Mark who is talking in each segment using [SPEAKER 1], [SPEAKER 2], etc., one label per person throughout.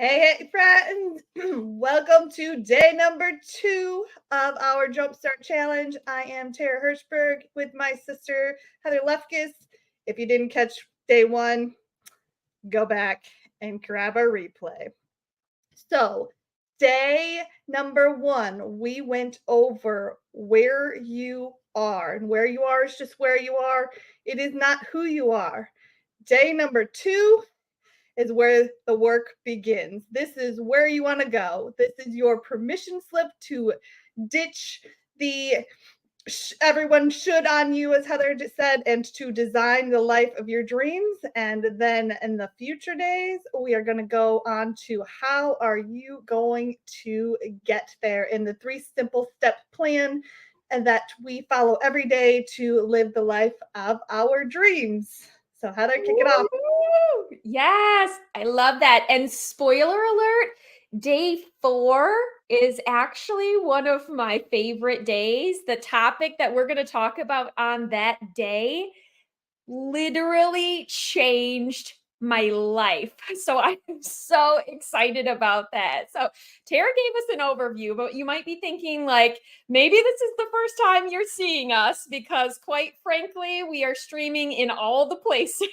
[SPEAKER 1] Hey, friends. Welcome to day number 2 of our Jumpstart Challenge. I am Tara Hirschberg with my sister, Heather Lefkis. If you didn't catch day 1, go back and grab a replay. So, day number 1, we went over where you are. And where you are is just where you are, it is not who you are. Day number 2 is where the work begins. This is where you want to go. This is your permission slip to ditch the everyone should on you, as Heather just said, and to design the life of your dreams. And then in the future days, we are going to go on to how are you going to get there in the 3 simple step plan and that we follow every day to live the life of our dreams. So Heather, kick it off.
[SPEAKER 2] Yes, I love that. And spoiler alert, day 4 is actually one of my favorite days. The topic that we're going to talk about on that day literally changed my life. So I'm so excited about that. So Tara gave us an overview, but you might be thinking like, maybe this is the first time you're seeing us because quite frankly, we are streaming in all the places.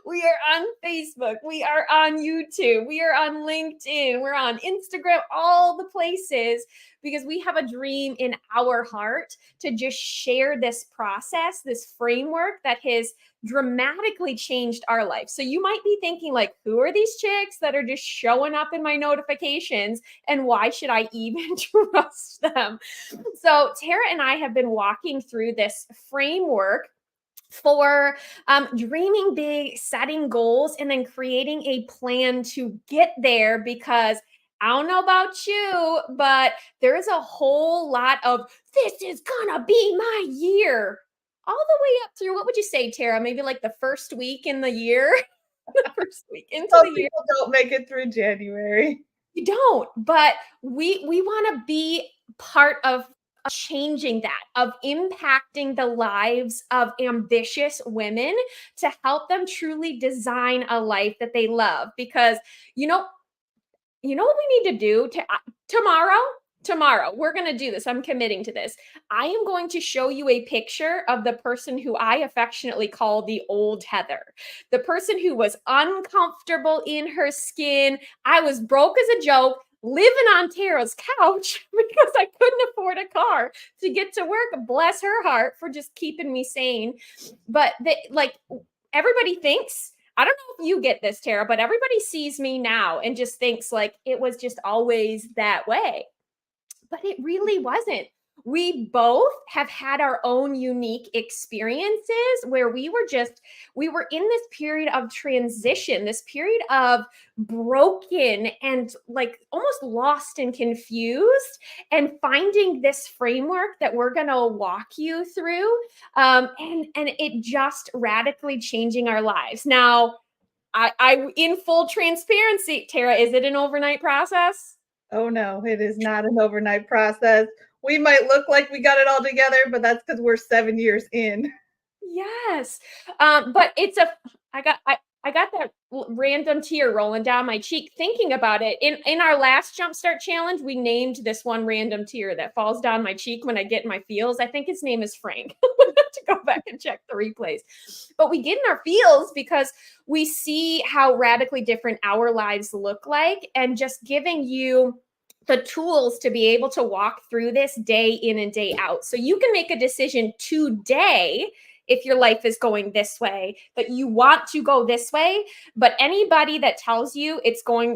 [SPEAKER 2] We are on Facebook, we are on YouTube, we are on LinkedIn, we're on Instagram, all the places, because we have a dream in our heart to just share this process, this framework that has dramatically changed our life. So you might be thinking like, who are these chicks that are just showing up in my notifications and why should I even trust them? So Tara and I have been walking through this framework for dreaming big, setting goals, and then creating a plan to get there because I don't know about you, but there's a whole lot of this is gonna be my year all the way up through what would you say, Tara? Maybe like the first week in the year, the first week into
[SPEAKER 1] Some
[SPEAKER 2] the year.
[SPEAKER 1] people don't make it through January.
[SPEAKER 2] You don't, but we want to be part of changing that, of impacting the lives of ambitious women to help them truly design a life that they love. Because you know, you know what we need to do tomorrow? Tomorrow, we're going to do this. I'm committing to this. I am going to show you a picture of the person who I affectionately call the old Heather, the person who was uncomfortable in her skin. I was broke as a joke, living on Tara's couch because I couldn't afford a car to get to work. Bless her heart for just keeping me sane. But like everybody thinks, I don't know if you get this, Tara, but everybody sees me now and just thinks like it was just always that way. But it really wasn't. We both have had our own unique experiences where we were in this period of transition, this period of broken and like almost lost and confused, and finding this framework that we're going to walk you through. And it just radically changing our lives. Now, I in full transparency, Tara, is it an overnight process?
[SPEAKER 1] Oh no, it is not an overnight process. We might look like we got it all together, but that's because we're 7 years in.
[SPEAKER 2] Yes. But I got that random tear rolling down my cheek thinking about it. In our last Jumpstart challenge, we named this one random tear that falls down my cheek when I get in my feels. I think his name is Frank. To go back and check the replays. But we get in our feels because we see how radically different our lives look like, and just giving you the tools to be able to walk through this day in and day out. So you can make a decision today if your life is going this way, that you want to go this way. But anybody that tells you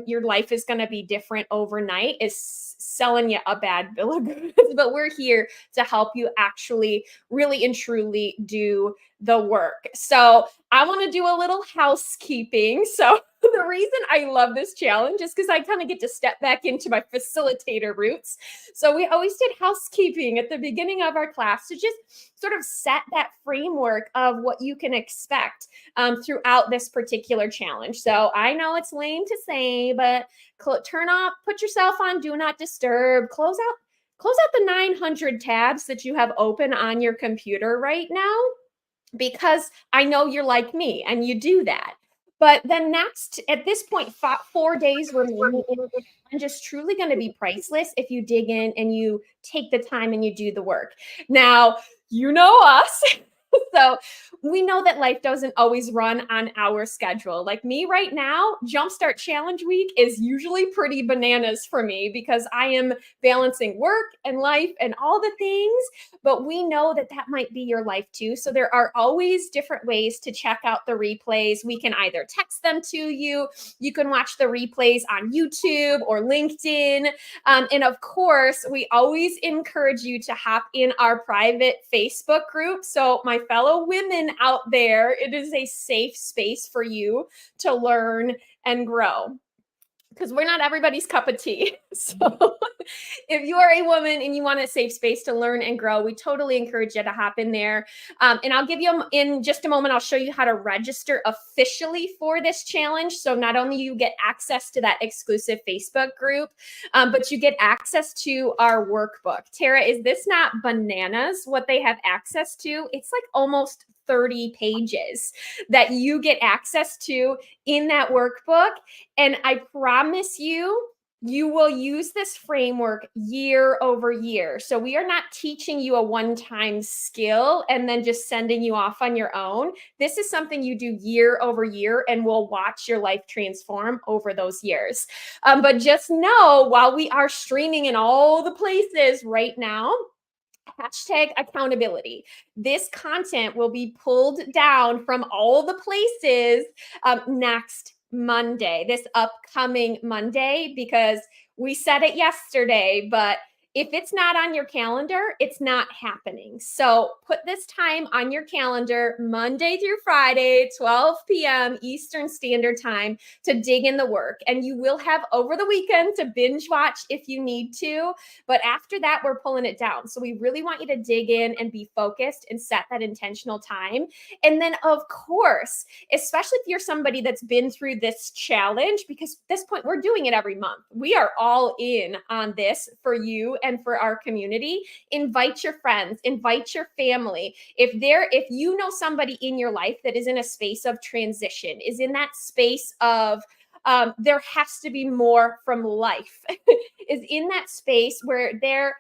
[SPEAKER 2] your life is going to be different overnight is selling you a bad bill of goods. But we're here to help you actually really and truly do the work. So I want to do a little housekeeping. So the reason I love this challenge is because I kind of get to step back into my facilitator roots. So we always did housekeeping at the beginning of our class to just sort of set that framework of what you can expect throughout this particular challenge. So I know it's lame to say, but turn off, put yourself on do not disturb, close out the 900 tabs that you have open on your computer right now, because I know you're like me and you do that. But then next, at this point, 4 days remaining, and just truly going to be priceless if you dig in and you take the time and you do the work. Now, you know us. So we know that life doesn't always run on our schedule. Like me right now, Jumpstart Challenge Week is usually pretty bananas for me because I am balancing work and life and all the things. But we know that that might be your life too. So there are always different ways to check out the replays. We can either text them to you, you can watch the replays on YouTube or LinkedIn. And of course, we always encourage you to hop in our private Facebook group. So, my fellow women out there, it is a safe space for you to learn and grow because we're not everybody's cup of tea. So if you are a woman and you want a safe space to learn and grow, we totally encourage you to hop in there. And I'll give you in just a moment, I'll show you how to register officially for this challenge. So not only you get access to that exclusive Facebook group, but you get access to our workbook. Tara, is this not bananas what they have access to? It's like almost 30 pages that you get access to in that workbook. And I promise you, you will use this framework year over year. So we are not teaching you a one-time skill and then just sending you off on your own. This is something you do year over year and will watch your life transform over those years. But just know, while we are streaming in all the places right now, hashtag accountability. This content will be pulled down from all the places next Monday, this upcoming Monday, because we said it yesterday, but if it's not on your calendar, it's not happening. So put this time on your calendar, Monday through Friday, 12 p.m. Eastern Standard Time, to dig in the work. And you will have over the weekend to binge watch if you need to. But after that, we're pulling it down. So we really want you to dig in and be focused and set that intentional time. And then, of course, especially if you're somebody that's been through this challenge, because at this point, we're doing it every month. We are all in on this for you and for our community. Invite your friends, invite your family. If you know somebody in your life that is in a space of transition, is in that space of there has to be more from life, is in that space where they're,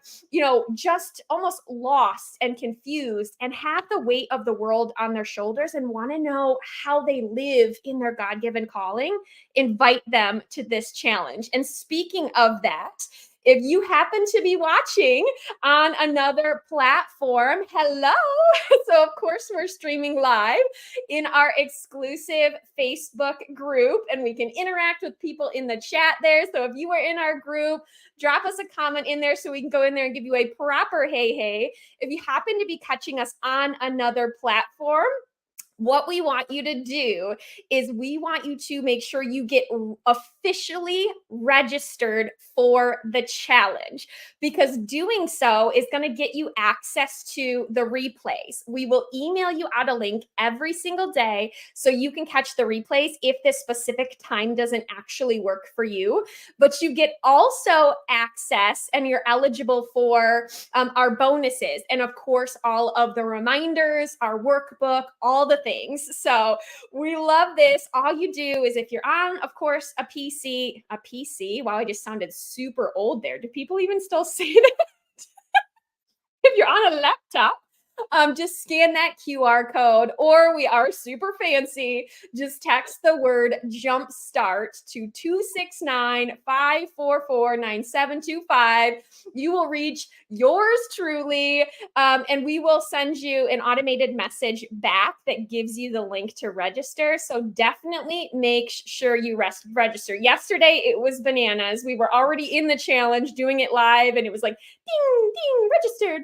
[SPEAKER 2] just almost lost and confused and have the weight of the world on their shoulders and want to know how they live in their God-given calling, invite them to this challenge. And speaking of that, if you happen to be watching on another platform, hello. So, of course, we're streaming live in our exclusive Facebook group, and we can interact with people in the chat there. So if you are in our group, drop us a comment in there so we can go in there and give you a proper hey. If you happen to be catching us on another platform, what we want you to do is we want you to make sure you get officially registered for the challenge, because doing so is going to get you access to the replays. We will email you out a link every single day so you can catch the replays if this specific time doesn't actually work for you. But you get also access and you're eligible for our bonuses. And of course, all of the reminders, our workbook, all the things. So we love this. All you do is if you're on, of course, a PC, wow, I just sounded super old there. Do people even still say that? If you're on a laptop, just scan that QR code, or we are super fancy. Just text the word Jumpstart to 269-544-9725. You will reach yours truly, and we will send you an automated message back that gives you the link to register. So definitely make sure you register. Yesterday, it was bananas. We were already in the challenge doing it live, and it was like, ding, ding, registered.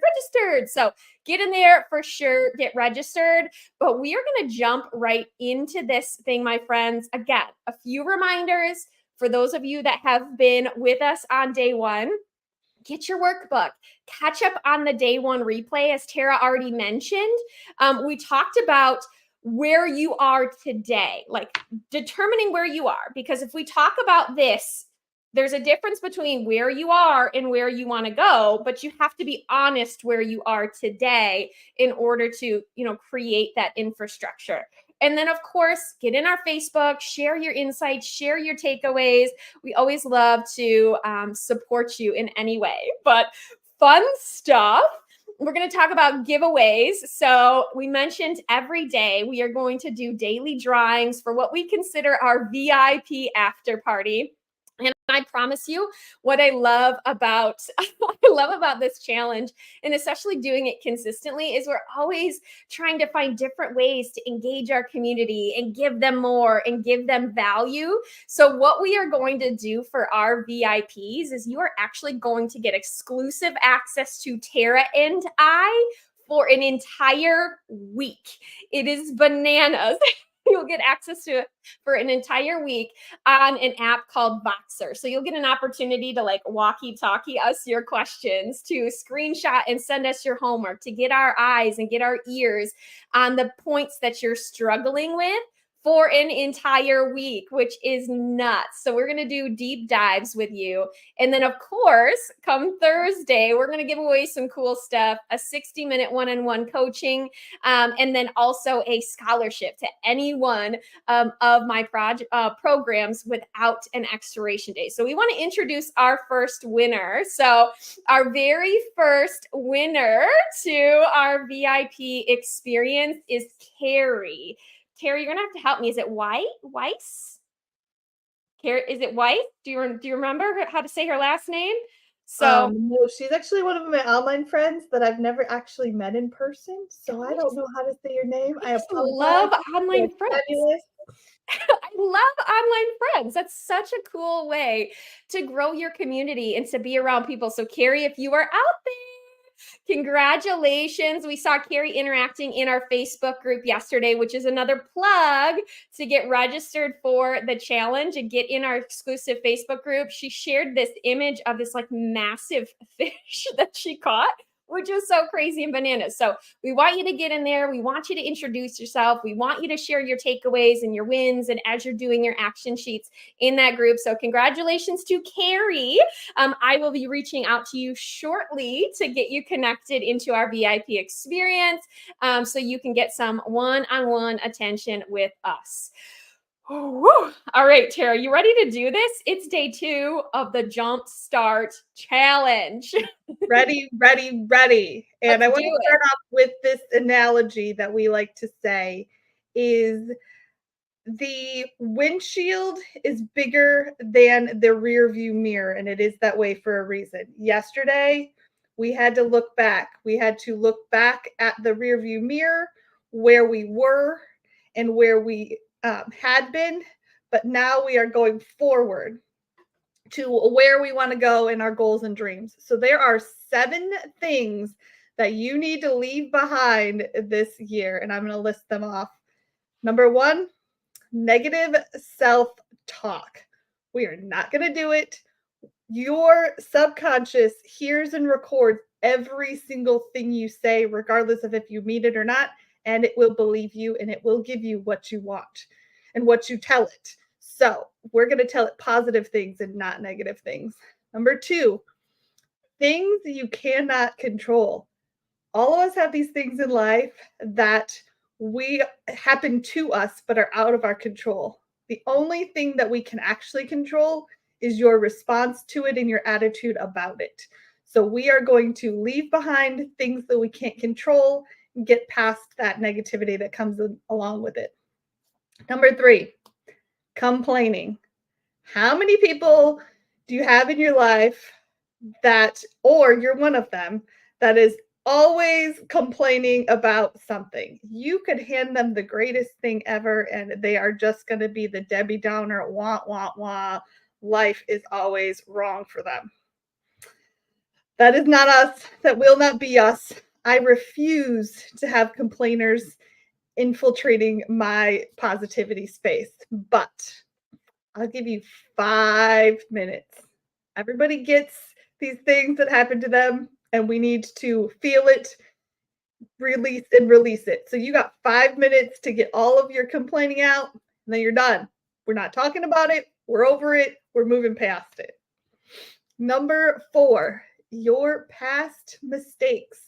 [SPEAKER 2] So get in there for sure, get registered. But we are going to jump right into this thing, my friends. Again, a few reminders for those of you that have been with us on day one. Get your workbook, catch up on the day one replay. As Tara already mentioned, we talked about where you are today, like determining where you are. Because if we talk about this, there's a difference between where you are and where you want to go, but you have to be honest where you are today in order to, create that infrastructure. And then, of course, get in our Facebook, share your insights, share your takeaways. We always love to support you in any way. But fun stuff. We're going to talk about giveaways. So, we mentioned every day we are going to do daily drawings for what we consider our VIP after party. And I promise you, what I love about this challenge, and especially doing it consistently, is we're always trying to find different ways to engage our community and give them more and give them value. So what we are going to do for our VIPs is you are actually going to get exclusive access to Tara and I for an entire week. It is bananas. You'll get access to it for an entire week on an app called Voxer. So you'll get an opportunity to like walkie-talkie us your questions, to screenshot and send us your homework, to get our eyes and get our ears on the points that you're struggling with for an entire week, which is nuts. So we're going to do deep dives with you. And then, of course, come Thursday, we're going to give away some cool stuff, a 60-minute one-on-one coaching, and then also a scholarship to any one of my programs without an expiration date. So we want to introduce our first winner. So our very first winner to our VIP experience is Carrie. Carrie, you're gonna have to help me. Is it Weiss? Carrie, is it Weiss? Do you remember how to say her last name? So
[SPEAKER 1] no, she's actually one of my online friends that I've never actually met in person, so I don't know how to say your name. I
[SPEAKER 2] just
[SPEAKER 1] apologize.
[SPEAKER 2] love online
[SPEAKER 1] It's
[SPEAKER 2] friends.
[SPEAKER 1] fabulous.
[SPEAKER 2] I love online friends. That's such a cool way to grow your community and to be around people. So, Carrie, if you are out there, congratulations. We saw Carrie interacting in our Facebook group yesterday, which is another plug to get registered for the challenge and get in our exclusive Facebook group. She shared this image of this like massive fish that she caught, which is so crazy and bananas. So we want you to get in there. We want you to introduce yourself. We want you to share your takeaways and your wins, and as you're doing your action sheets in that group. So congratulations to Carrie. I will be reaching out to you shortly to get you connected into our VIP experience, so you can get some one-on-one attention with us. Oh, all right, Tara, you ready to do this? It's day 2 of the Jumpstart challenge.
[SPEAKER 1] Ready, ready, ready. And
[SPEAKER 2] Let's
[SPEAKER 1] I want
[SPEAKER 2] do
[SPEAKER 1] to
[SPEAKER 2] it.
[SPEAKER 1] start off with this analogy that we like to say is the windshield is bigger than the rear view mirror, and it is that way for a reason. Yesterday, we had to look back. We had to look back at the rear view mirror, where we were and where we had been, but now we are going forward to where we want to go in our goals and dreams. So there are 7 things that you need to leave behind this year, and I'm going to list them off. Number 1, negative self-talk. We are not going to do it. Your subconscious hears and records every single thing you say, regardless of if you mean it or not, and it will believe you and it will give you what you want and what you tell it. So we're going to tell it positive things and not negative things. Number 2, things you cannot control. All of us have these things in life that we happen to us but are out of our control. The only thing that we can actually control is your response to it and your attitude about it. So we are going to leave behind things that we can't control and get past that negativity that comes along with it. Number 3, complaining. How many people do you have in your life that, or you're one of them, that is always complaining about something? You could hand them the greatest thing ever, and they are just going to be the Debbie Downer, wah, wah, wah. Life is always wrong for them. That is not us. That will not be us. I refuse to have complainers infiltrating my positivity space, but I'll give you 5 minutes. Everybody gets these things that happen to them, and we need to feel it, release it. So you got 5 minutes to get all of your complaining out, and then you're done. We're not talking about it. We're over it. We're moving past it. Number 4, your past mistakes.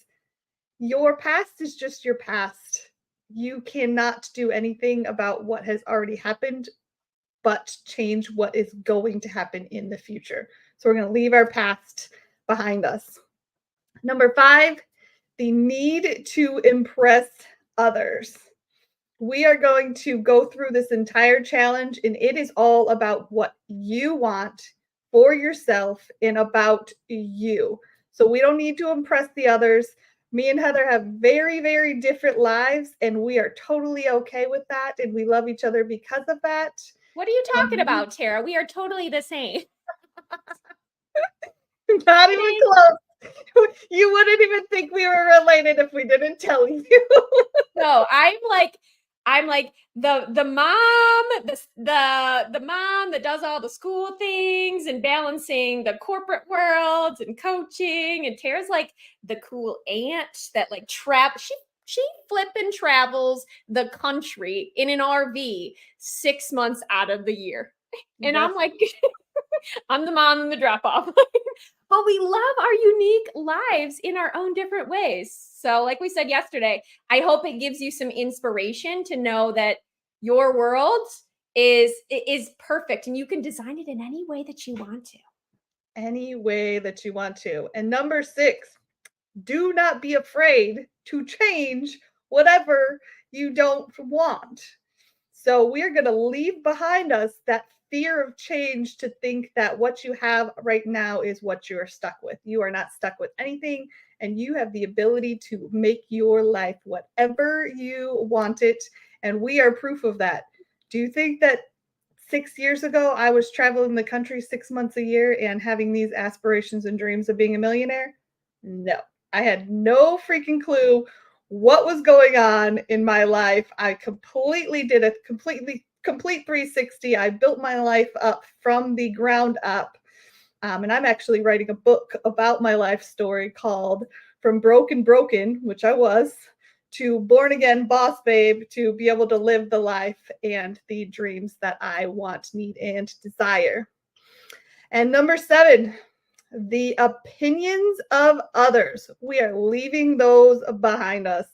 [SPEAKER 1] Your past is just your past. you cannot do anything about what has already happened, but change what is going to happen in the future. So we're going to leave our past behind us. Number 5, the need to impress others. We are going to go through this entire challenge, and it is all about what you want for yourself and about you. So we don't need to impress the others. Me and Heather have very, very different lives, and we are totally okay with that. And we love each other because of that.
[SPEAKER 2] What are you talking
[SPEAKER 1] And
[SPEAKER 2] about, Tara? We are totally the same.
[SPEAKER 1] not even close. You wouldn't even think we were related if we didn't tell you.
[SPEAKER 2] No, I'm like the mom, the mom that does all the school things and balancing the corporate world and coaching. And Tara's like the cool aunt that like she flipping travels the country in an RV 6 months out of the year. And
[SPEAKER 1] Yep.
[SPEAKER 2] I'm like, I'm the mom in the drop off. But we love our unique lives in our own different ways. So, like we said yesterday, I hope it gives you some inspiration to know that your world is perfect and you can design it in any way that you want to.
[SPEAKER 1] Any way that you want to. And number 6, do not be afraid to change whatever you don't want. So we're going to leave behind us that fear of change to think that what you have right now is what you are stuck with. You are not stuck with anything, and you have the ability to make your life whatever you want it. And we are proof of that. Do you think that 6 years ago I was traveling the country 6 months a year and having these aspirations and dreams of being a millionaire? No, I had no freaking clue what was going on in my life. I completely did a complete 360. I built my life up from the ground up. And I'm actually writing a book about my life story called From Broken, which I was, to Born Again Boss Babe, to be able to live the life and the dreams that I want, need, and desire. And number 7, the opinions of others. We are leaving those behind us.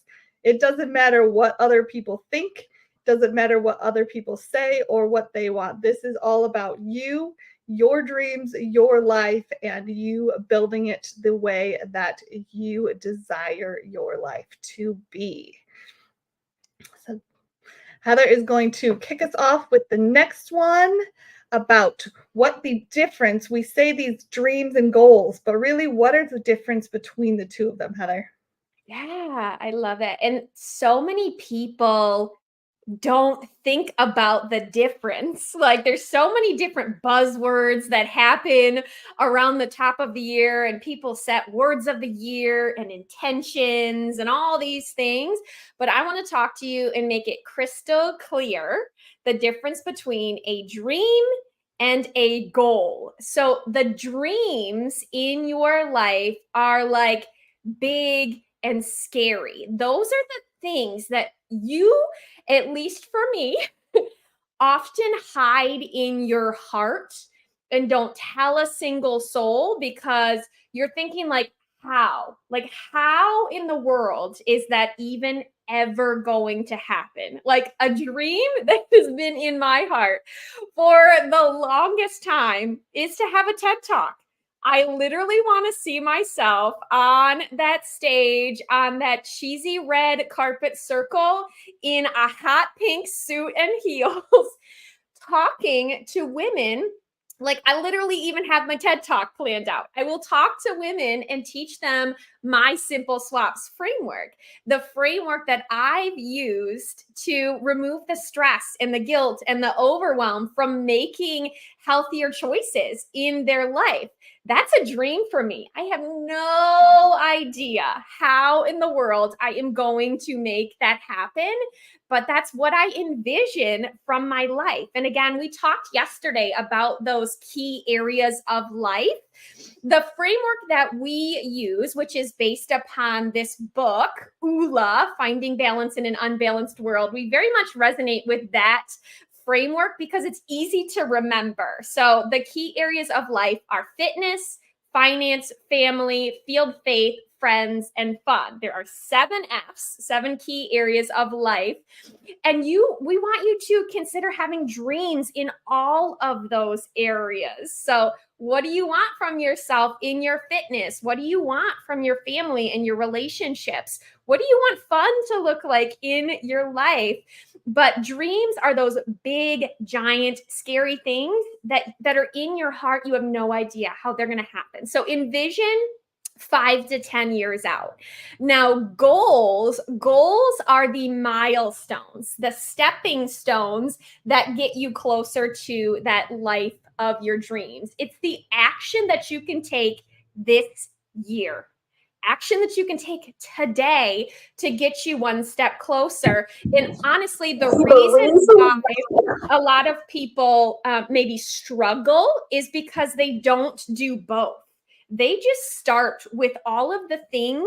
[SPEAKER 1] It doesn't matter what other people think, it doesn't matter what other people say or what they want. This is all about you, your dreams, your life, and you building it the way that you desire your life to be. So Heather is going to kick us off with the next one about what the difference, we say these dreams and goals, but really what is the difference between the two of them, Heather?
[SPEAKER 2] Yeah, I love it. And so many people don't think about the difference. Like there's so many different buzzwords that happen around the top of the year and people set words of the year and intentions and all these things. But I want to talk to you and make it crystal clear the difference between a dream and a goal. So the dreams in your life are like big and scary. Those are the things that you, at least for me, often hide in your heart and don't tell a single soul because you're thinking like, how in the world is that even ever going to happen? Like a dream that has been in my heart for the longest time is to have a TED Talk. I literally want to see myself on that stage, on that cheesy red carpet circle in a hot pink suit and heels, talking to women. Like I literally even have my TED Talk planned out. I will talk to women and teach them my simple swaps framework, the framework that I've used to remove the stress and the guilt and the overwhelm from making healthier choices in their life. That's a dream for me. I have no idea how in the world I am going to make that happen, but that's what I envision from my life. And again, we talked yesterday about those key areas of life. The framework that we use, which is based upon this book, ULA, Finding Balance in an Unbalanced World, we very much resonate with that framework because it's easy to remember. So the key areas of life are fitness, finance, family, field faith, friends, and fun. There are 7 F's, 7 key areas of life. And we want you to consider having dreams in all of those areas. So what do you want from yourself in your fitness? What do you want from your family and your relationships? What do you want fun to look like in your life? But dreams are those big, giant, scary things that are in your heart. You have no idea how they're going to happen. So envision 5 to 10 years out. Now, goals are the milestones, the stepping stones that get you closer to that life of your dreams. It's the action that you can take this year. Action that you can take today to get you one step closer. And honestly, the reason why a lot of people maybe struggle is because they don't do both. They just start with all of the things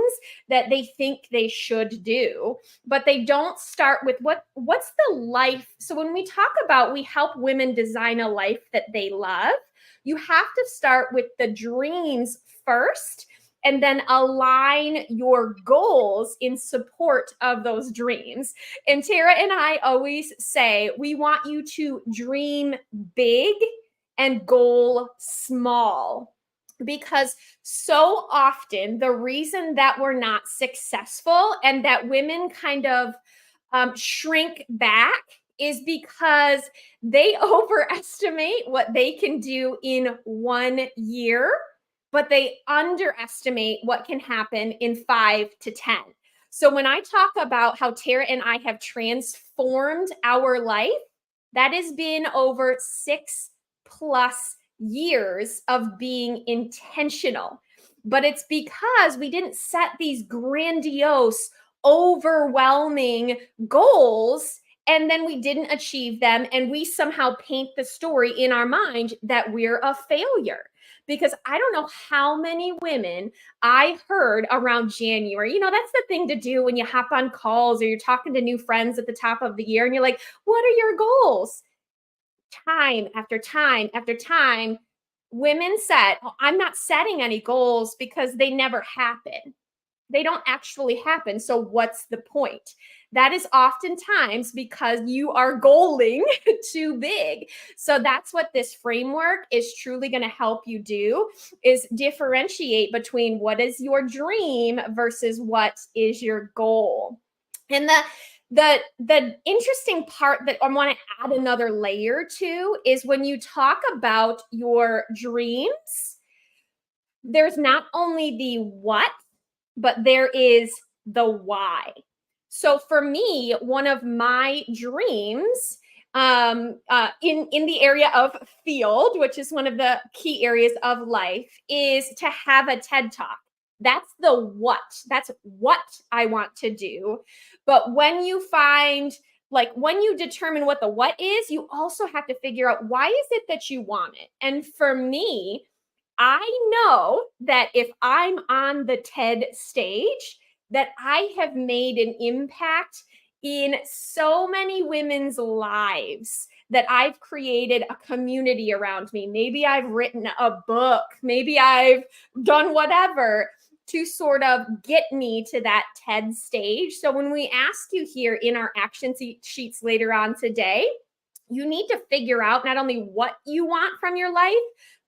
[SPEAKER 2] that they think they should do, but they don't start with what's the life. So when we talk about we help women design a life that they love, you have to start with the dreams first and then align your goals in support of those dreams. And Tara and I always say we want you to dream big and goal small. Because so often the reason that we're not successful and that women kind of shrink back is because they overestimate what they can do in 1 year, but they underestimate what can happen in 5 to 10. So when I talk about how Tara and I have transformed our life, that has been over 6+ years of being intentional. But it's because we didn't set these grandiose, overwhelming goals and then we didn't achieve them. And we somehow paint the story in our mind that we're a failure. Because I don't know how many women I heard around January. That's the thing to do when you hop on calls or you're talking to new friends at the top of the year and you're like, what are your goals? Time after time after time, women said, oh, I'm not setting any goals because they never happen. They don't actually happen. So what's the point? That is oftentimes because you are goaling too big. So that's what this framework is truly going to help you do, is differentiate between what is your dream versus what is your goal. And the interesting part that I want to add another layer to is when you talk about your dreams, there's not only the what, but there is the why. So for me, one of my dreams in the area of field, which is one of the key areas of life, is to have a TED Talk. That's the what. That's what I want to do. But when you when you determine what the what is, you also have to figure out why is it that you want it. And for me, I know that if I'm on the TED stage, that I have made an impact in so many women's lives, that I've created a community around me. Maybe I've written a book, maybe I've done whatever to sort of get me to that TED stage. So when we ask you here in our action sheets later on today, you need to figure out not only what you want from your life,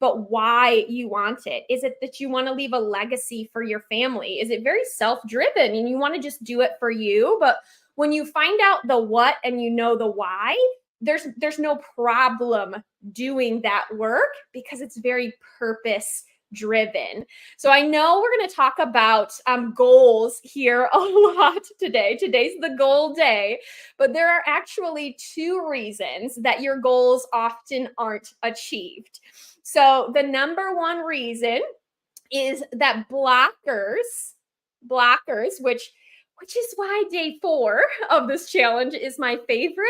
[SPEAKER 2] but why you want it. Is it that you want to leave a legacy for your family? Is it very self-driven and you want to just do it for you? But when you find out the what and you know the why, there's no problem doing that work because it's very purpose driven. So I know we're going to talk about goals here a lot today. Today's the goal day, but there are actually 2 reasons that your goals often aren't achieved. So the number 1 reason is that blockers, which is why day 4 of this challenge is my favorite.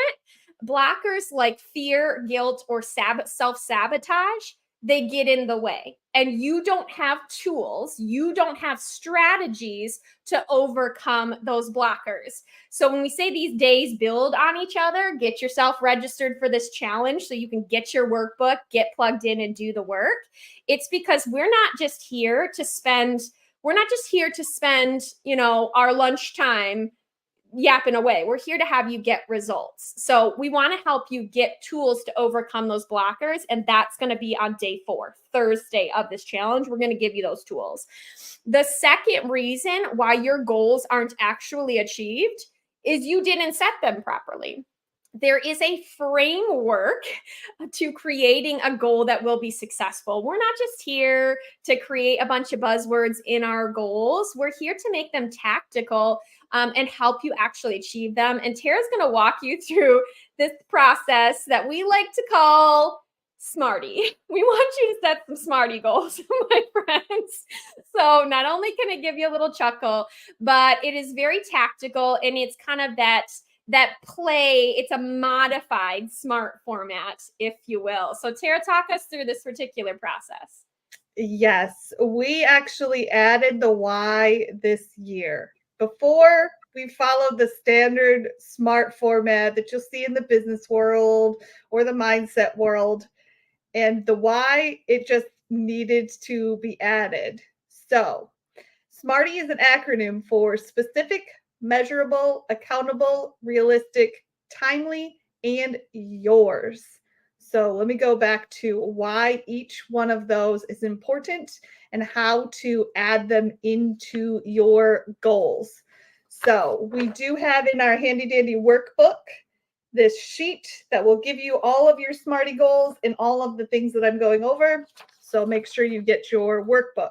[SPEAKER 2] Blockers like fear, guilt, or self-sabotage, they get in the way. And you don't have tools, you don't have strategies to overcome those blockers. So when we say these days build on each other, get yourself registered for this challenge so you can get your workbook, get plugged in and do the work. It's because we're not just here to spend we're not just here to spend, our lunchtime yapping away. We're here to have you get results. So we want to help you get tools to overcome those blockers. And that's going to be on day 4, Thursday of this challenge. We're going to give you those tools. The second reason why your goals aren't actually achieved is you didn't set them properly. There is a framework to creating a goal that will be successful. We're not just here to create a bunch of buzzwords in our goals. We're here to make them tactical and help you actually achieve them. And Tara's going to walk you through this process that we like to call Smarty. We want you to set some Smarty goals, my friends. So not only can it give you a little chuckle, but it is very tactical, and it's kind of that play. It's a modified SMART format, if you will. So Tara, talk us through this particular process.
[SPEAKER 1] Yes, we actually added the why this year. Before, we followed the standard SMART format that you'll see in the business world or the mindset world. And the why, it just needed to be added. So SMARTY is an acronym for specific, measurable, accountable, realistic, timely, and yours. So let me go back to why each one of those is important and how to add them into your goals. So we do have in our handy dandy workbook this sheet that will give you all of your Smarty goals and all of the things that I'm going over. So make sure you get your workbook.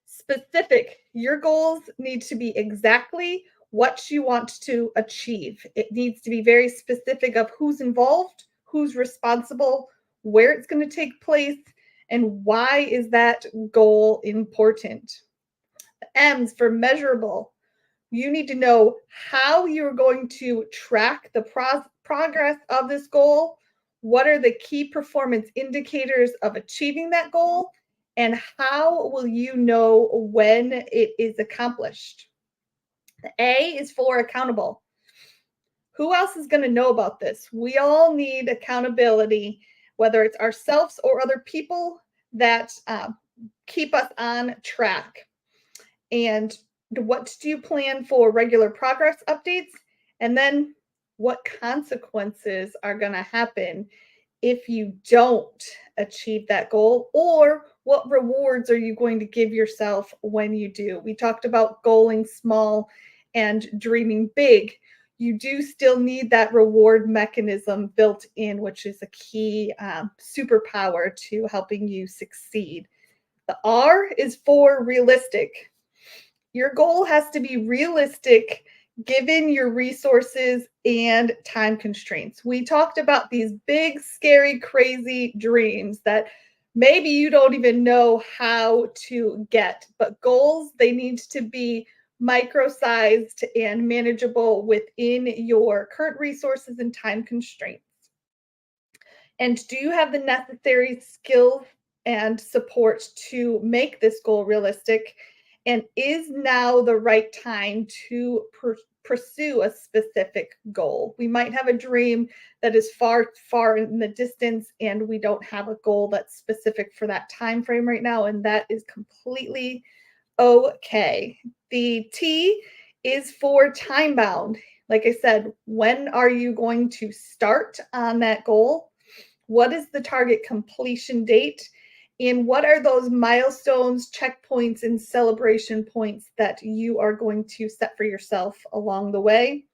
[SPEAKER 1] Specific, your goals need to be exactly what you want to achieve. It needs to be very specific of who's involved, who's responsible, where it's going to take place, and why is that goal important. The M's for measurable. You need to know how you're going to track the progress of this goal. What are the key performance indicators of achieving that goal? And how will you know when it is accomplished? The A is for accountable. Who else is going to know about this? We all need accountability, whether it's ourselves or other people that keep us on track. And what do you plan for regular progress updates? And then what consequences are going to happen if you don't achieve that goal? Or what rewards are you going to give yourself when you do? We talked about goaling small and dreaming big. You do still need that reward mechanism built in, which is a key superpower to helping you succeed. The R is for realistic. Your goal has to be realistic given your resources and time constraints. We talked about these big, scary, crazy dreams that maybe you don't even know how to get, but goals, they need to be micro-sized and manageable within your current resources and time constraints. And do you have the necessary skills and support to make this goal realistic? And is now the right time to pursue a specific goal? We might have a dream that is far, far in the distance, and we don't have a goal that's specific for that time frame right now, and that is completely okay. The T is for time bound. Like I said, when are you going to start on that goal? What is the target completion date? And what are those milestones, checkpoints, and celebration points that you are going to set for yourself along the way?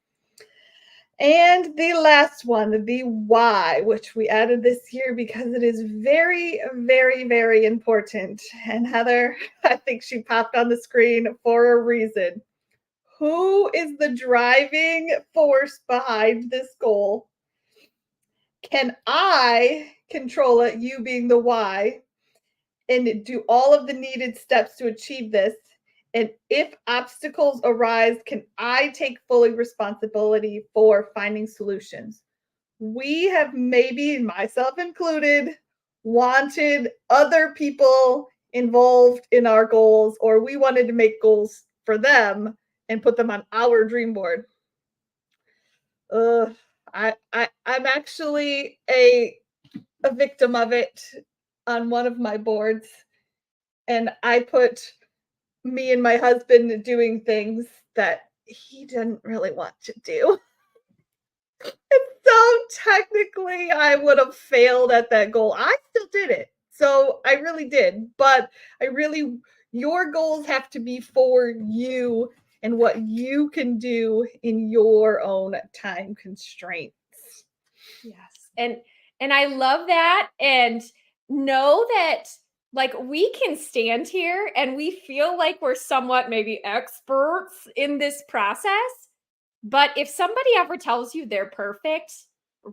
[SPEAKER 1] And the last one, the why, which we added this year because it is very, very, very important. And Heather, I think she popped on the screen for a reason. Who is the driving force behind this goal? Can I control it, you being the why, and do all of the needed steps to achieve this? And if obstacles arise, can I take fully responsibility for finding solutions? We have, maybe myself included, wanted other people involved in our goals, or we wanted to make goals for them and put them on our dream board. I'm actually a victim of it on one of my boards, and I put me and my husband doing things that he didn't really want to do. So technically, I would have failed at that goal. I still did it. So I really did. But your goals have to be for you and what you can do in your own time constraints.
[SPEAKER 2] Yes. And I love that, and know that, like, we can stand here and we feel like we're somewhat maybe experts in this process, but if somebody ever tells you they're perfect,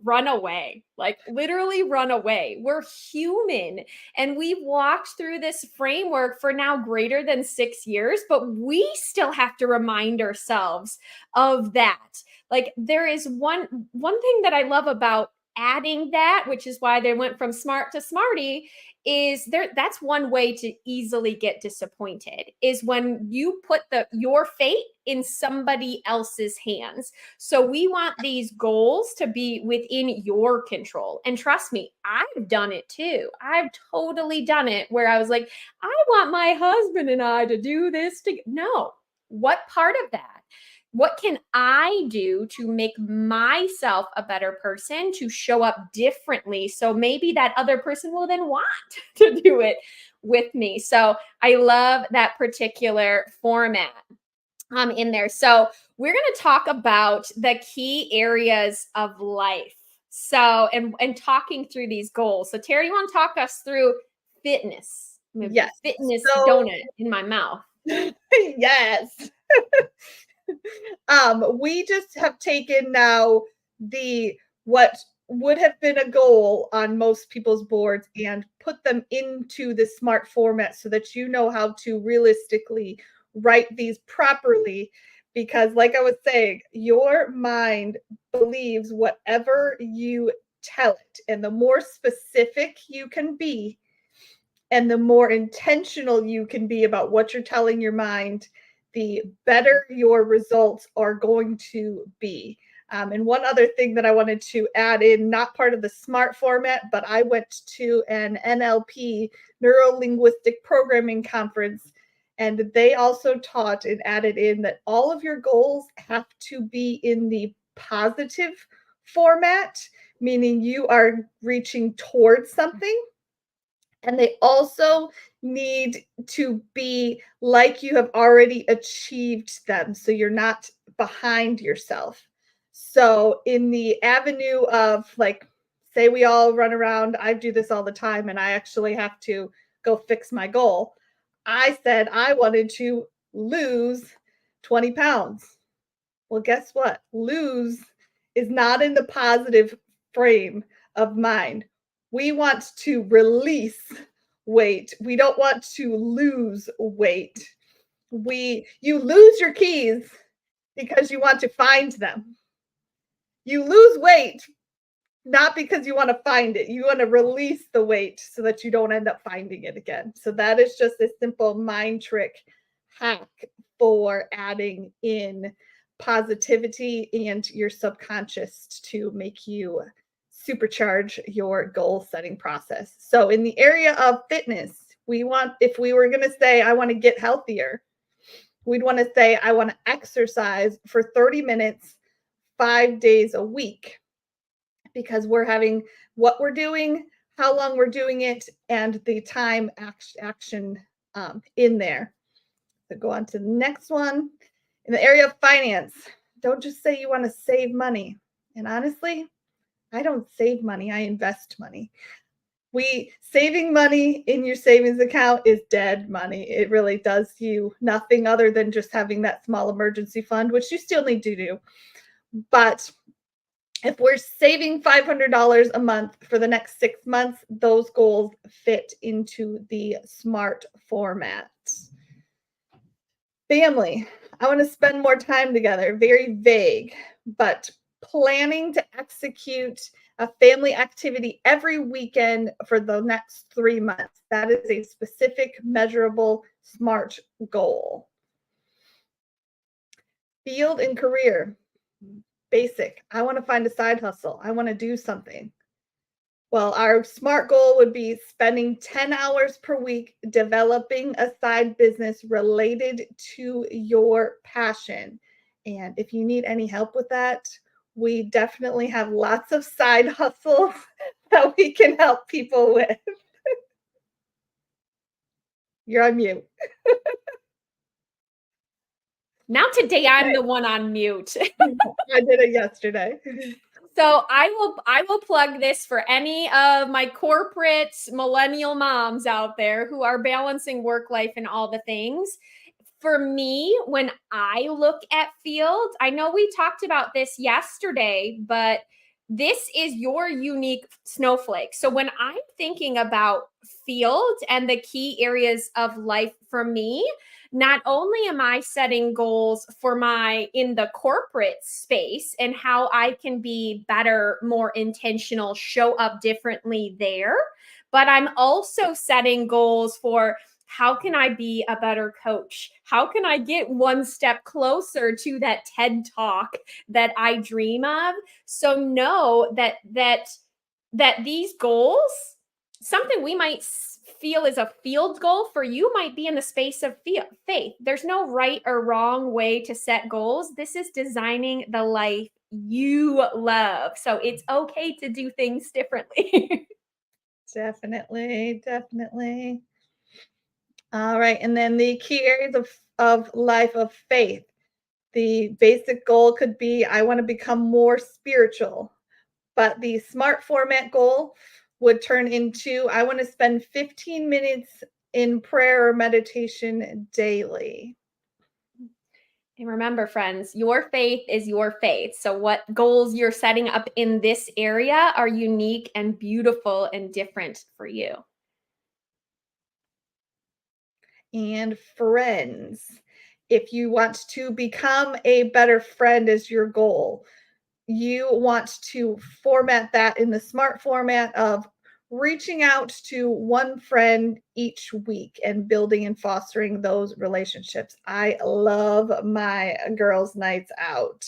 [SPEAKER 2] run away. Like, literally run away. We're human, and we've walked through this framework for now greater than 6 years, but we still have to remind ourselves of that. Like, there is one thing that I love about adding that, which is why they went from smart to smarty, is there that's one way to easily get disappointed, is when you put your fate in somebody else's hands. So we want these goals to be within your control. And trust me, I've done it too. I've totally done it where I was like, I want my husband and I to do this together. No. What part of that? What can I do to make myself a better person, to show up differently? So maybe that other person will then want to do it with me. So I love that particular format in there. So we're going to talk about the key areas of life. So, and talking through these goals. So Terry, you want to talk us through fitness?
[SPEAKER 1] Yes.
[SPEAKER 2] Fitness
[SPEAKER 1] So,
[SPEAKER 2] donut in my mouth.
[SPEAKER 1] yes. We just have taken now the what would have been a goal on most people's boards and put them into the smart format so that you know how to realistically write these properly. Because, like I was saying, your mind believes whatever you tell it, and the more specific you can be, and the more intentional you can be about what you're telling your mind, the better your results are going to be. And one other thing that I wanted to add in, not part of the SMART format, but I went to an NLP, neuro linguistic programming conference, and they also taught and added in that all of your goals have to be in the positive format, meaning you are reaching towards something, and they also need to be like you have already achieved them. So you're not behind yourself. So, in the avenue of, like, say we all run around, I do this all the time, and I actually have to go fix my goal. I said I wanted to lose 20 pounds. Well, guess what? Lose is not in the positive frame of mind. We want to release weight. We don't want to lose weight. You lose your keys because you want to find them. You lose weight not because you want to find it. You want to release the weight so that you don't end up finding it again. So that is just a simple mind trick hack for adding in positivity and your subconscious to make you supercharge your goal setting process. So in the area of fitness, if we were going to say I want to get healthier, we'd want to say I want to exercise for 30 minutes 5 days a week, because we're having what we're doing, how long we're doing it, and the time action in there. So go on to the next one. In the area of finance, don't just say you want to save money. And honestly, I don't save money, I invest money. Saving money in your savings account is dead money. It really does you nothing other than just having that small emergency fund, which you still need to do. But if we're saving $500 a month for the next 6 months, those goals fit into the SMART format. Family, I want to spend more time together. Very vague, but planning to execute a family activity every weekend for the next 3 months. That is a specific, measurable, SMART goal. Field and career, basic. I want to find a side hustle. I want to do something. Well, our SMART goal would be spending 10 hours per week developing a side business related to your passion. And if you need any help with that, we definitely have lots of side hustles that we can help people with. You're on mute.
[SPEAKER 2] Now today I'm
[SPEAKER 1] Okay.
[SPEAKER 2] the one on mute.
[SPEAKER 1] I did it yesterday.
[SPEAKER 2] So I will plug this for any of my corporate millennial moms out there who are balancing work life and all the things. For me, when I look at fields, I know we talked about this yesterday, but this is your unique snowflake. So when I'm thinking about fields and the key areas of life for me, not only am I setting goals for my in the corporate space and how I can be better, more intentional, show up differently there, but I'm also setting goals for how can I be a better coach? How can I get one step closer to that TED Talk that I dream of? So know that these goals, something we might feel is a field goal for you might be in the space of faith. There's no right or wrong way to set goals. This is designing the life you love. So it's okay to do things differently.
[SPEAKER 1] Definitely, definitely. All right. And then the key areas of life of faith. The basic goal could be I want to become more spiritual, but the SMART format goal would turn into I want to spend 15 minutes in prayer or meditation daily.
[SPEAKER 2] And remember, friends, your faith is your faith. So, what goals you're setting up in this area are unique and beautiful and different for you.
[SPEAKER 1] And friends, if you want to become a better friend as your goal, you want to format that in the SMART format of reaching out to one friend each week and building and fostering those relationships. I love my girls' nights out.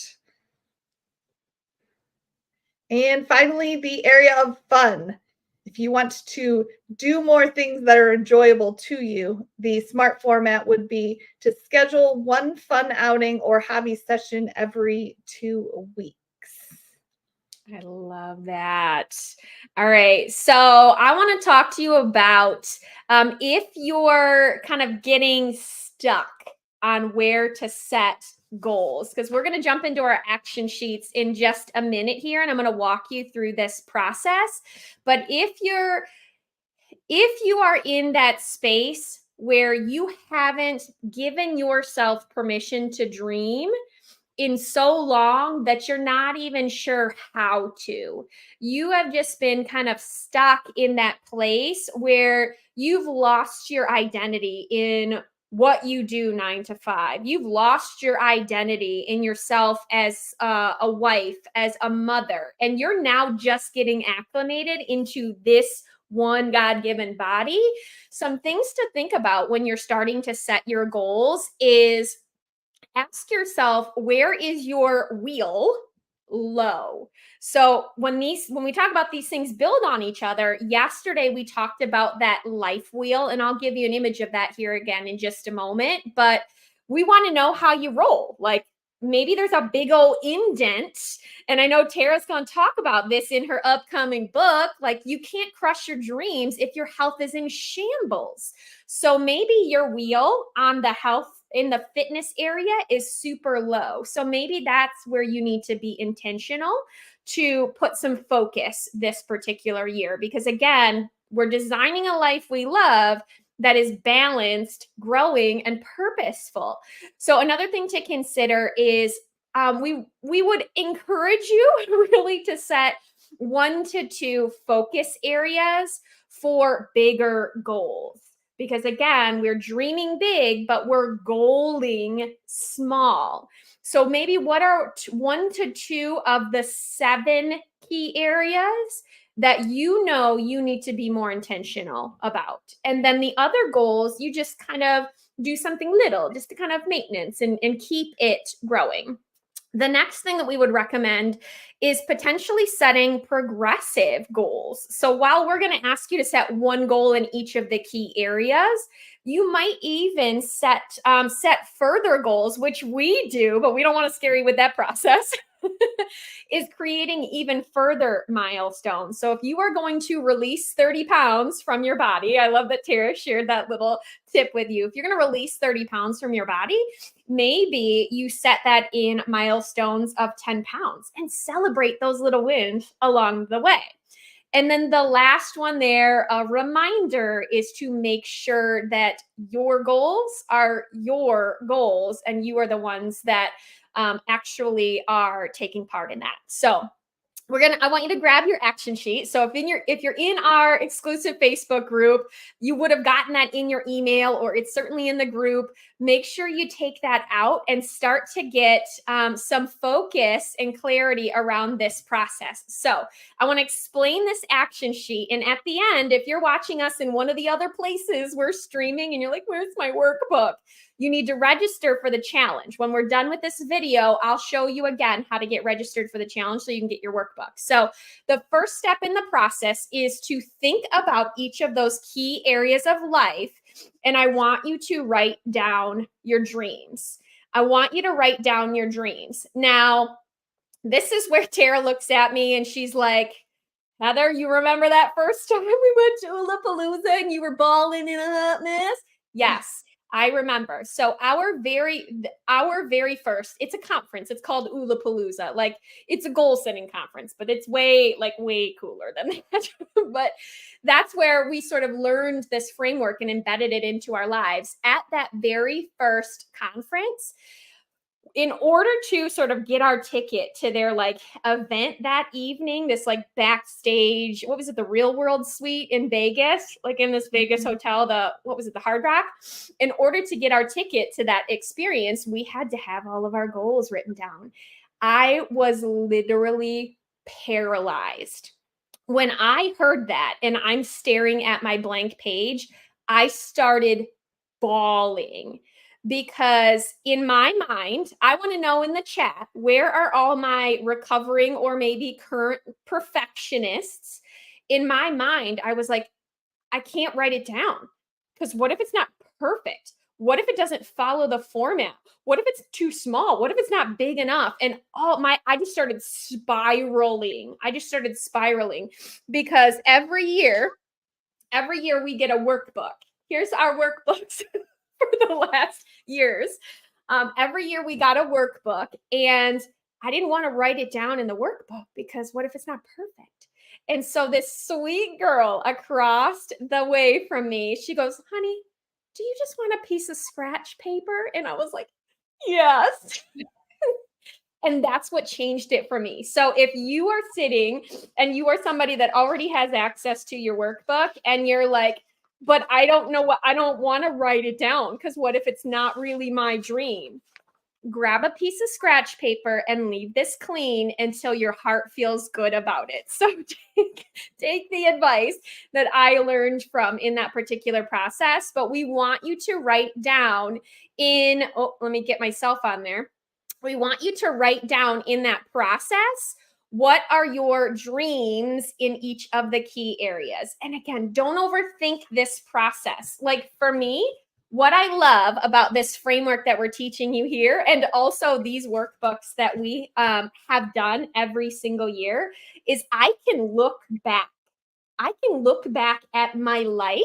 [SPEAKER 1] And finally, the area of fun. If you want to do more things that are enjoyable to you, the SMART format would be to schedule one fun outing or hobby session every 2 weeks.
[SPEAKER 2] I love that. All right. So I want to talk to you about if you're kind of getting stuck on where to set goals, because we're going to jump into our action sheets in just a minute here, and I'm going to walk you through this process. But if you are in that space where you haven't given yourself permission to dream, in so long that you're not even sure how to. You have just been kind of stuck in that place where you've lost your identity in what you do 9 to 5. You've lost your identity in yourself as a wife, as a mother, and you're now just getting acclimated into this one God given body. Some things to think about when you're starting to set your goals is ask yourself, where is your wheel low? So when we talk about these things build on each other, yesterday we talked about that life wheel, and I'll give you an image of that here again in just a moment. But we want to know how you roll. Like maybe there's a big old indent, and I know Tara's going to talk about this in her upcoming book. Like you can't crush your dreams if your health is in shambles. So maybe your wheel on the health in the fitness area is super low. So maybe that's where you need to be intentional to put some focus this particular year. Because again, we're designing a life we love that is balanced, growing, and purposeful. So another thing to consider is we would encourage you really to set 1 to 2 focus areas for bigger goals. Because again, we're dreaming big, but we're goaling small. So maybe what are 1 to 2 of the 7 key areas that you know you need to be more intentional about? And then the other goals, you just kind of do something little just to kind of maintenance and keep it growing. The next thing that we would recommend is potentially setting progressive goals. So while we're going to ask you to set one goal in each of the key areas, you might even set further goals, which we do, but we don't want to scare you with that process. Is creating even further milestones. So if you are going to release 30 pounds from your body, I love that Tara shared that little tip with you. If you're going to release 30 pounds from your body, maybe you set that in milestones of 10 pounds and celebrate those little wins along the way. And then the last one there, a reminder, is to make sure that your goals are your goals and you are the ones that actually are taking part in that. So I want you to grab your action sheet. So if you're in our exclusive Facebook group, you would have gotten that in your email, or it's certainly in the group. Make sure you take that out and start to get some focus and clarity around this process. So I want to explain this action sheet. And at the end, if you're watching us in one of the other places we're streaming and you're like, where's my workbook? You need to register for the challenge. When we're done with this video, I'll show you again how to get registered for the challenge so you can get your workbook. So the first step in the process is to think about each of those key areas of life. And I want you to write down your dreams. I want you to write down your dreams. Now, this is where Tara looks at me and she's like, Heather, you remember that first time we went to Ulapalooza and you were bawling in a hot mess? Yes. I remember. So our very first, it's a conference. It's called Ulapalooza. Like, it's a goal setting conference, but it's way cooler than that. But that's where we sort of learned this framework and embedded it into our lives. At that very first conference, in order to sort of get our ticket to their event that evening, this backstage, what was it, the Real World Suite in Vegas, in this Vegas hotel, the Hard Rock. In order to get our ticket to that experience, we had to have all of our goals written down. I was literally paralyzed. When I heard that and I'm staring at my blank page, I started bawling. Because in my mind, I want to know in the chat, where are all my recovering or maybe current perfectionists? In my mind, I was like, I can't write it down because what if it's not perfect? What if it doesn't follow the format? What if it's too small? What if it's not big enough? And I just started spiraling. Because every year we get a workbook. Here's our workbooks. For the last years. Every year we got a workbook, and I didn't want to write it down in the workbook because what if it's not perfect? And so this sweet girl across the way from me, she goes, honey, do you just want a piece of scratch paper? And I was like, yes. And that's what changed it for me. So if you are sitting and you are somebody that already has access to your workbook and you're like, but I don't want to write it down because what if it's not really my dream? Grab a piece of scratch paper and leave this clean until your heart feels good about it. So take the advice that I learned from in that particular process, but we want you to write down let me get myself on there. We want you to write down in that process, what are your dreams in each of the key areas? And again, don't overthink this process. Like for me, what I love about this framework that we're teaching you here, and also these workbooks that we have done every single year, is I can look back. I can look back at my life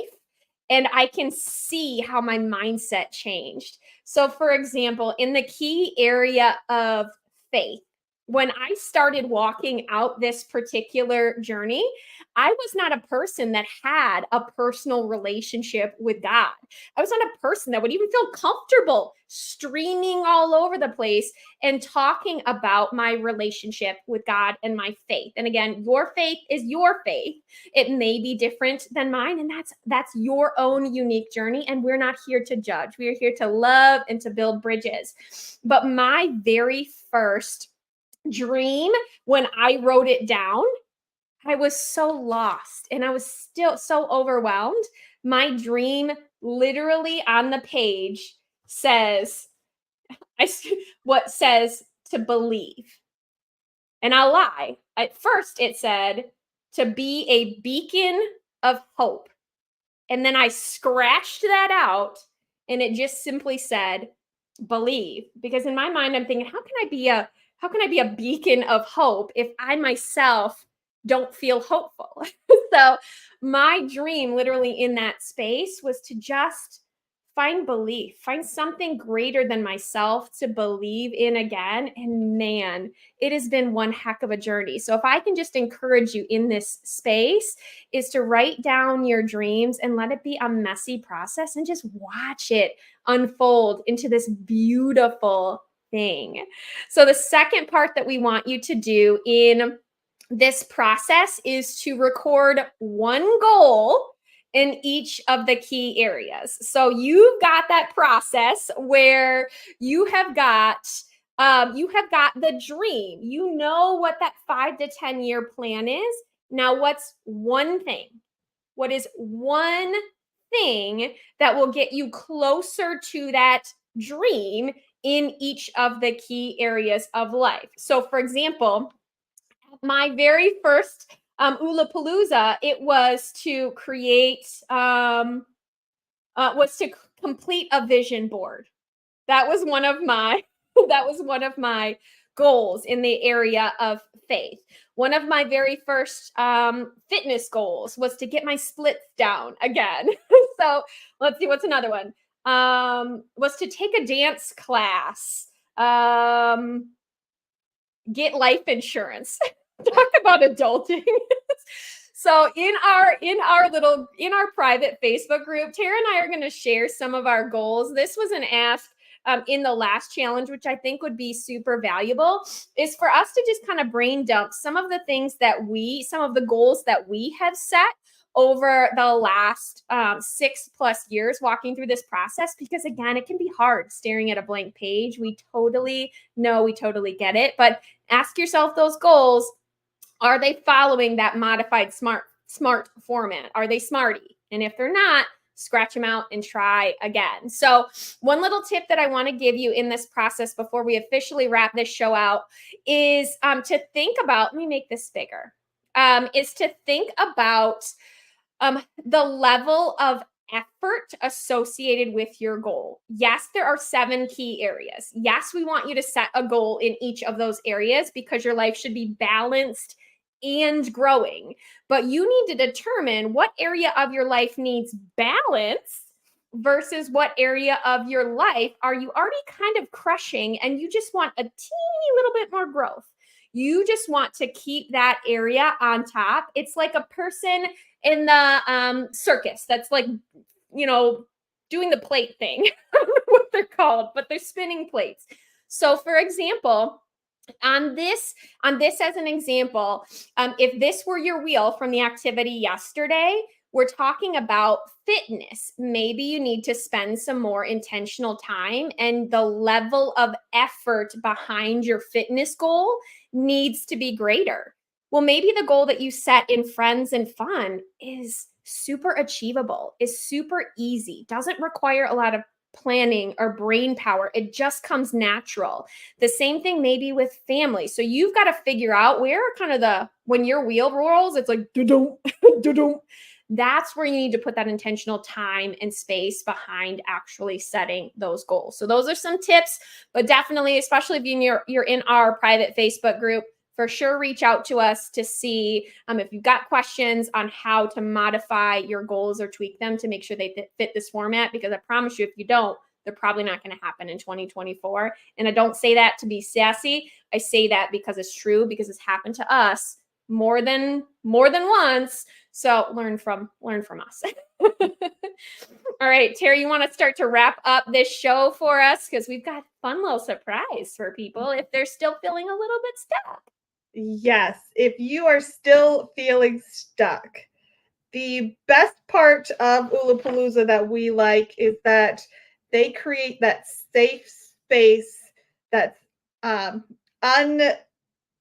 [SPEAKER 2] and I can see how my mindset changed. So for example, in the key area of faith, when I started walking out this particular journey, I was not a person that had a personal relationship with God. I was not a person that would even feel comfortable streaming all over the place and talking about my relationship with God and my faith. And again, your faith is your faith. It may be different than mine, and that's your own unique journey. And we're not here to judge. We are here to love and to build bridges. But my very first dream, when I wrote it down, I was so lost and I was still so overwhelmed. My dream literally on the page says to believe. And I'll lie. At first, it said to be a beacon of hope. And then I scratched that out and it just simply said believe. Because in my mind, I'm thinking, how can I be a beacon of hope if I myself don't feel hopeful? So my dream literally in that space was to just find belief, find something greater than myself to believe in again. And man, it has been one heck of a journey. So if I can just encourage you in this space is to write down your dreams and let it be a messy process and just watch it unfold into this beautiful thing. So the second part that we want you to do in this process is to record one goal in each of the key areas. So you've got that process where you have got the dream. You know what that 5 to 10 year plan is. Now, what's one thing? What is one thing that will get you closer to that dream in each of the key areas of life? So, for example, my very first Ulapalooza, it was to create, complete a vision board. That was one of my, that was one of my goals in the area of faith. One of my very first fitness goals was to get my splits down again. So let's see, what's another one? Was to take a dance class, get life insurance. Talk about adulting. So in our private Facebook group, Tara and I are going to share some of our goals. This was an ask in the last challenge, which I think would be super valuable, is for us to just kind of brain dump some of the things some of the goals that we have set over the last 6+ years walking through this process, because again, it can be hard staring at a blank page. We totally know, we totally get it, but ask yourself those goals. Are they following that modified smart format? Are they smarty? And if they're not, scratch them out and try again. So one little tip that I want to give you in this process before we officially wrap this show out is to think about, let me make this bigger, is to think about the level of effort associated with your goal. Yes, there are 7 key areas. Yes, we want you to set a goal in each of those areas because your life should be balanced and growing. But you need to determine what area of your life needs balance versus what area of your life are you already kind of crushing and you just want a teeny little bit more growth. You just want to keep that area on top. It's like a person in the circus that's like, doing the plate thing. I don't know what they're called, but they're spinning plates. So for example, on this as an example, if this were your wheel from the activity yesterday, we're talking about fitness. Maybe you need to spend some more intentional time, and the level of effort behind your fitness goal needs to be greater. Well, maybe the goal that you set in friends and fun is super achievable, is super easy, doesn't require a lot of planning or brain power. It just comes natural. The same thing maybe with family. So you've got to figure out where kind of when your wheel rolls, it's like, do-dum, do-dum. That's where you need to put that intentional time and space behind actually setting those goals. So those are some tips, but definitely, especially if you're in our private Facebook group, for sure reach out to us to see if you've got questions on how to modify your goals or tweak them to make sure they fit this format, because I promise you, if you don't, they're probably not going to happen in 2024. And I don't say that to be sassy. I say that because it's true, because it's happened to us more than once. So learn from us. All right, Terry, you want to start to wrap up this show for us? Because we've got a fun little surprise for people if they're still feeling a little bit stuck.
[SPEAKER 1] Yes, if you are still feeling stuck, the best part of Ulapalooza that we like is that they create that safe space that's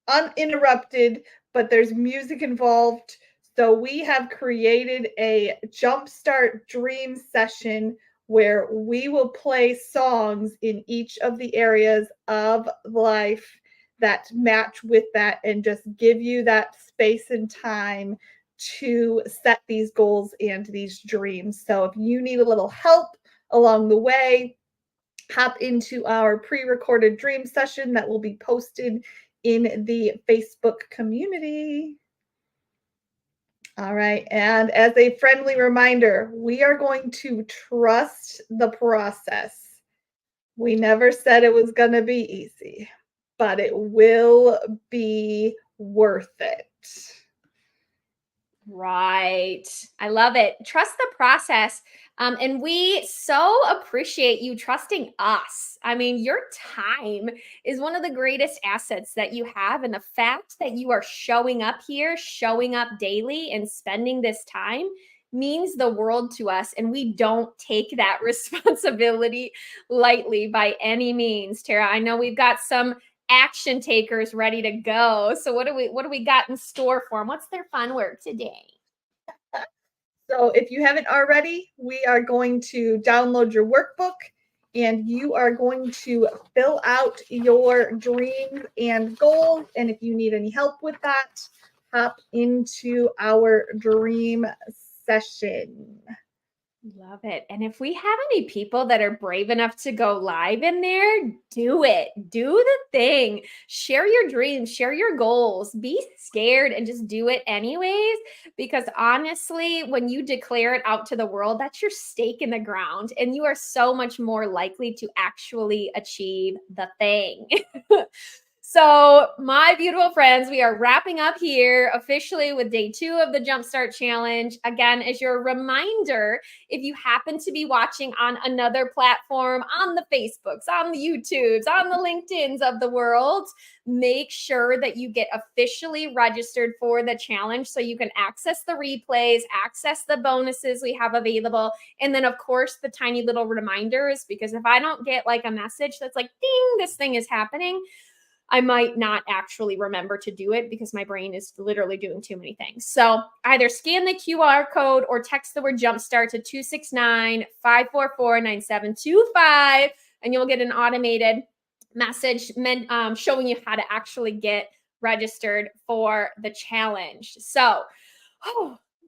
[SPEAKER 1] uninterrupted, but there's music involved. So we have created a Jumpstart dream session where we will play songs in each of the areas of life that match with that and just give you that space and time to set these goals and these dreams. So if you need a little help along the way, hop into our pre-recorded dream session that will be posted in the Facebook community. All right. And as a friendly reminder, we are going to trust the process. We never said it was going to be easy, but it will be worth it.
[SPEAKER 2] Right. I love it. Trust the process. And we so appreciate you trusting us. I mean, your time is one of the greatest assets that you have. And the fact that you are showing up here, showing up daily, and spending this time means the world to us. And we don't take that responsibility lightly by any means. Tara, I know we've got some action takers ready to go. So what do we got in store for them? What's their fun word today?
[SPEAKER 1] So if you haven't already, we are going to download your workbook and you are going to fill out your dreams and goals. And if you need any help with that, hop into our dream session.
[SPEAKER 2] Love it. And if we have any people that are brave enough to go live in there, do it. Do the thing. Share your dreams, share your goals. Be scared and just do it anyways. Because honestly, when you declare it out to the world, that's your stake in the ground. And you are so much more likely to actually achieve the thing. So, my beautiful friends, we are wrapping up here officially with day 2 of the Jumpstart Challenge. Again, as your reminder, if you happen to be watching on another platform, on the Facebooks, on the YouTubes, on the LinkedIns of the world, make sure that you get officially registered for the challenge so you can access the replays, access the bonuses we have available, and then, of course, the tiny little reminders. Because if I don't get like a message that's like, ding, this thing is happening, I might not actually remember to do it because my brain is literally doing too many things. So either scan the QR code or text the word Jumpstart to 269-544-9725, and you'll get an automated message showing you how to actually get registered for the challenge. So,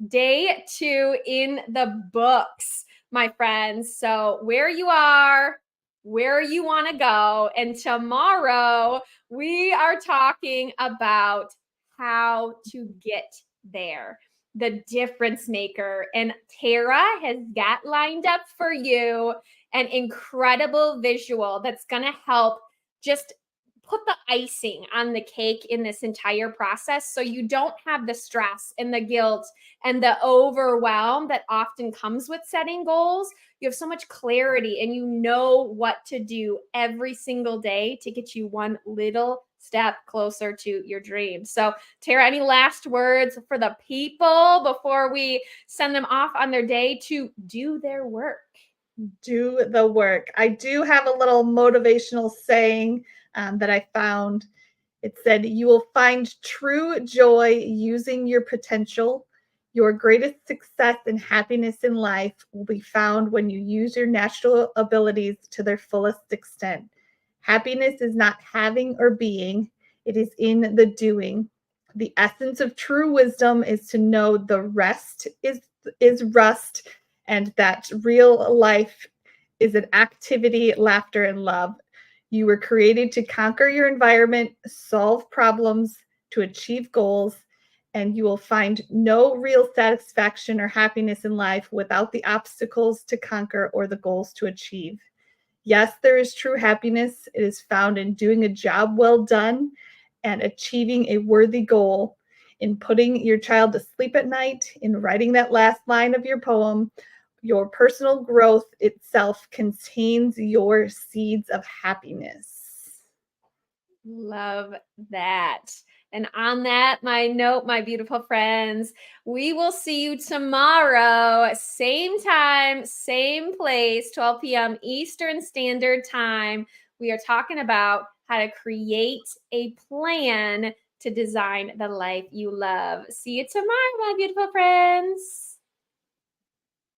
[SPEAKER 2] day 2 in the books, my friends. So where you are, where you want to go. And tomorrow we are talking about how to get there, the difference maker. And Tara has got lined up for you an incredible visual that's going to help just put the icing on the cake in this entire process so you don't have the stress and the guilt and the overwhelm that often comes with setting goals. You have so much clarity and you know what to do every single day to get you one little step closer to your dreams. So, Tara, any last words for the people before we send them off on their day to do their work?
[SPEAKER 1] Do the work. I do have a little motivational saying that I found. It said, "You will find true joy using your potential. Your greatest success and happiness in life will be found when you use your natural abilities to their fullest extent. Happiness is not having or being, it is in the doing. The essence of true wisdom is to know the rest is rust, and that real life is an activity, laughter, and love. You were created to conquer your environment, solve problems, to achieve goals, and you will find no real satisfaction or happiness in life without the obstacles to conquer or the goals to achieve. Yes, there is true happiness. It is found in doing a job well done and achieving a worthy goal, in putting your child to sleep at night, in writing that last line of your poem. Your personal growth itself contains your seeds of happiness."
[SPEAKER 2] Love that. And on that, my note, my beautiful friends, we will see you tomorrow, same time, same place, 12 p.m. Eastern Standard Time. We are talking about how to create a plan to design the life you love. See you tomorrow, my beautiful friends.